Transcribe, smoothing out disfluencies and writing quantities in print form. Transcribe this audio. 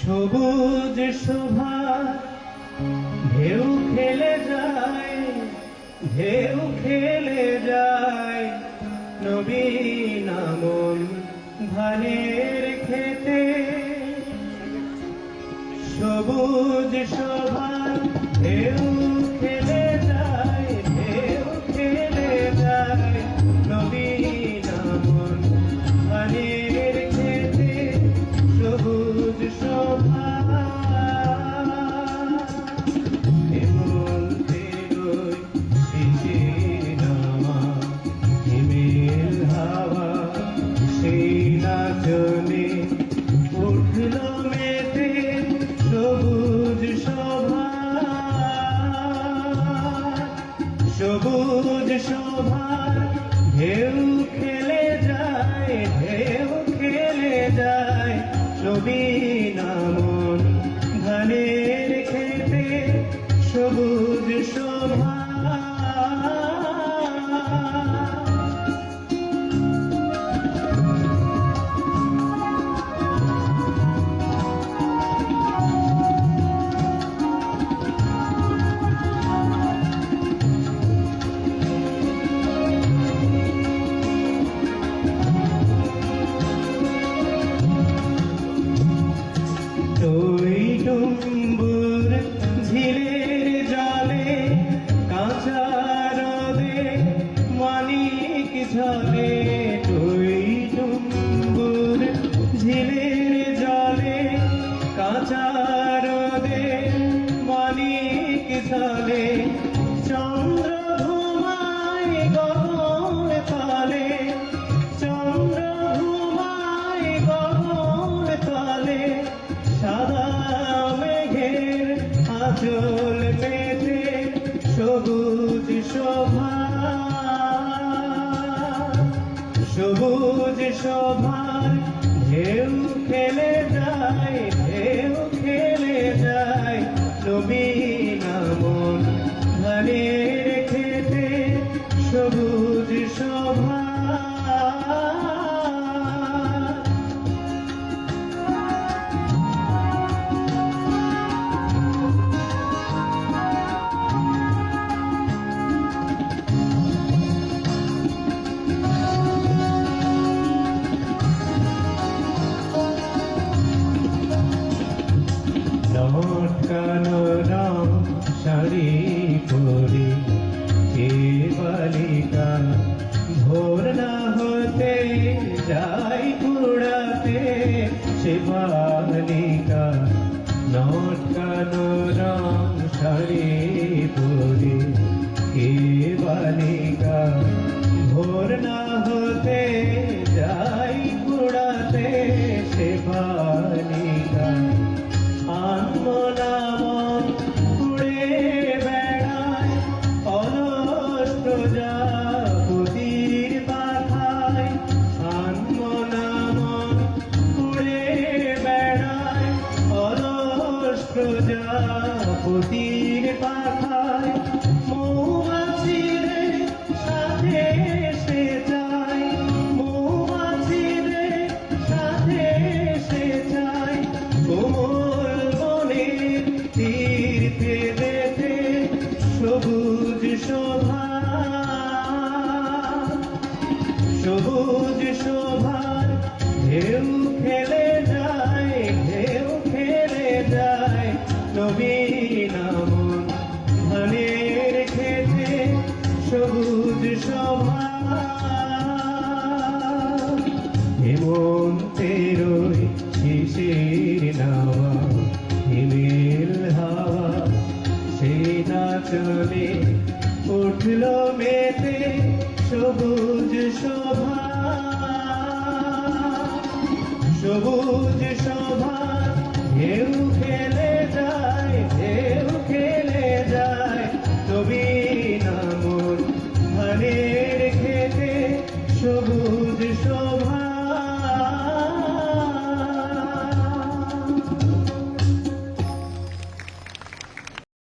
সবুজ শোভা ঢেউ খেলে যায়, ঢেউ খেলে যায় নবীন আমন ধানের খেতে। সবুজ শোভা ঢেউ খেলে যায়, ঢেউ খেলে যায় নবীন আমন ধানের খেতে। সবুজ শোভা নাচনে উঠল মেতে সবুজ শোভা। সবুজ শোভার ঢেউ খেলে যায়, ঢেউ খেলে যায় নবীন আমন ধানের খেতে। সবুজ শোভা ডুম্বুর ঝিলের জলে কাঁচা রোদে মানিক ঝলে। ডুম্বুর ঝিলের জলে কাঁচা রোদে মানিক ঝলে। চন্দ্র ঘুমায় গগন তলে, চন্দ্র ঘুমায় গগন তলে। সাদা মেঘের আঁচল পেতে সবুজ শোভা। সবুজ শোভার ঢেউ খেলে যায়, ঢেউ খেলে যায় নবীন আমন ধানের খেতে। সবুজ শোভা লটকানো রং শাড়ি পরি কে বালিকা ভোর না হতে যাই কুড়াতে সে বালিকা। লটকানো রং শাড়ি পরি কে বালিকা ভোর না হতে যাই কুড়াতে সে বালিকা। আনমনামন উড়ে বেড়ায় অলস প্রজাপতির পাখায়। আনমনামন উড়ে বেড়ায় অলস প্রজাপতির পাখায়। মৌমাছিরে সাথে সে যায়, মৌমাছিরে সাথে সে যায় কোমল তীর পেতে। সবুজ শোভা, সবুজ শোভার ঢেউ খেলে যায়, ঢেউ খেলে যায় নবীন আমন ধানের খেতে। সবুজ শোভা হেমন্তের শিশির নাওয়া হিমেল হাওয়া সেই নাচনে উঠল মেতে সবুজ শোভা। সবুজ শোভা ঢেউ খেলে যায়, ঢেউ